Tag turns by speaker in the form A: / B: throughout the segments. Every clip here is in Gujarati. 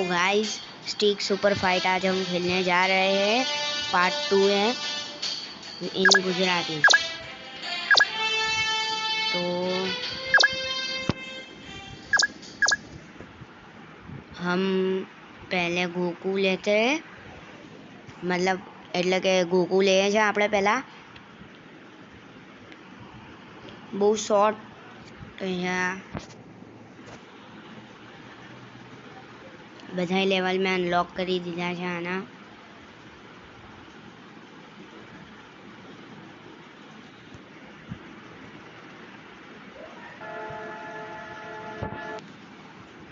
A: गाइस, स्टिक सुपर फाइट आज हम खेलने जा रहे हैं। पार्ट 2 है इन गुजराती। तो हम पहले गोकू लेते हैं, मतलब એટલે કે ગોકુ લઈએ છે આપણે પહેલા। બહુ શોર્ટ અહીંયા બધા લેવલ મેં અનલોક કરી દીધા છે આના।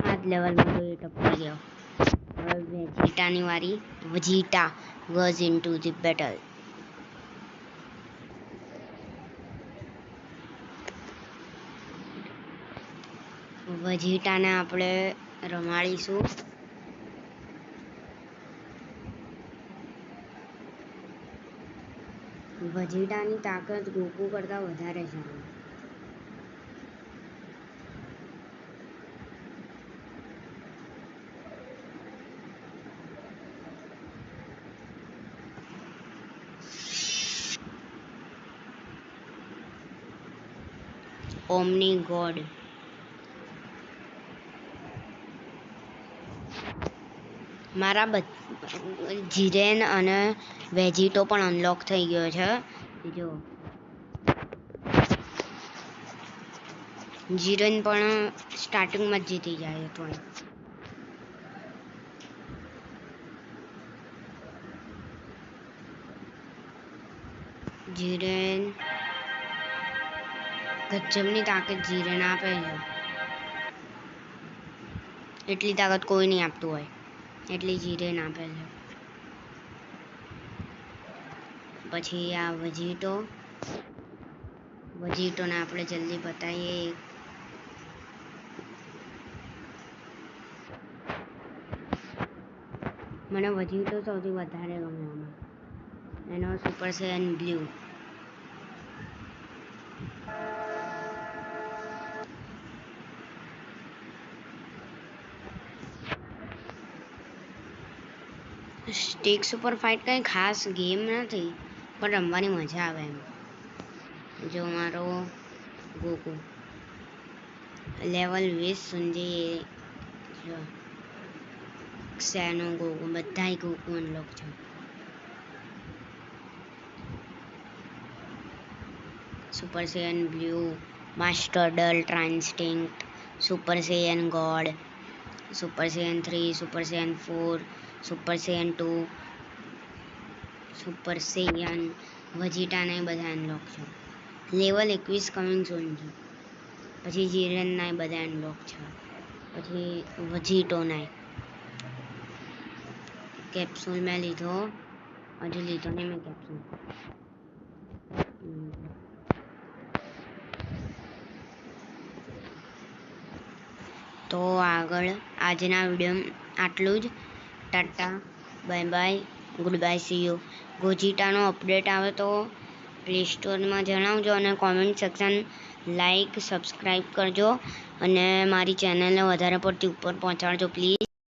A: આ લેવલમાં તો એ ટપકી ગયો। હવે વેજીટાની વારી। વેજીટા goes into the battle। વેજીટાને આપણે રમાડીશું। વેજીટાની તાકાત ગોકુ કરતા વધારે છે। ઓમની ગોડ મારા જીરેન અને વેજીટો પણ અનલોક થઈ ગયો છે। જો જીરેન પણ સ્ટાર્ટિંગમાં જ જીતી જાય તો જીરેન ગજબની તાકાત જીરેન આપે છે। એટલી તાકાત કોઈ નહીં આપતું હોય એટલી જીરેન આપે છે। પછી આ વેજીટોને આપણે જલ્દી બતાવીએ। મને વેજીટો સૌથી વધારે ગમે આમાં। એનો super Saiyan blue. Stick super fight કંઈ ખાસ ગેમ નથી, પણ રમવાની મજા આવે એમ। જો મારો ગોકુ લેવલ 20 સુધી જો સેનો ગોકુ બધાય ગોકુ અનલોક છે। Super Saiyan blue, master ultra instinct, super Saiyan god, super Saiyan 3, super Saiyan 4, super Saiyan 2, super Saiyan વેજીટાને બધા અનલોક છે। લેવલ 21 કમિંગ સૂન છે। પછી જીરેનના બધા અનલોક છે। પછી વેજીટોના કેપ્સ્યુલ મેં લીધો, હજુ લીધો નહીં મેં કેપ્સ્યુલ। તો આગળ આજના વિડીયો આટલું જ। Ta ta, bye bye, good bye, see you. વેજીટાનો અપડેટ આવે તો પ્લે સ્ટોરમાં જણાવજો અને કોમેન્ટ સેક્શન લાઈક સબસ્ક્રાઈબ કરજો અને મારી ચેનલને વધારે પડતી ઉપર પહોંચાડજો પ્લીઝ।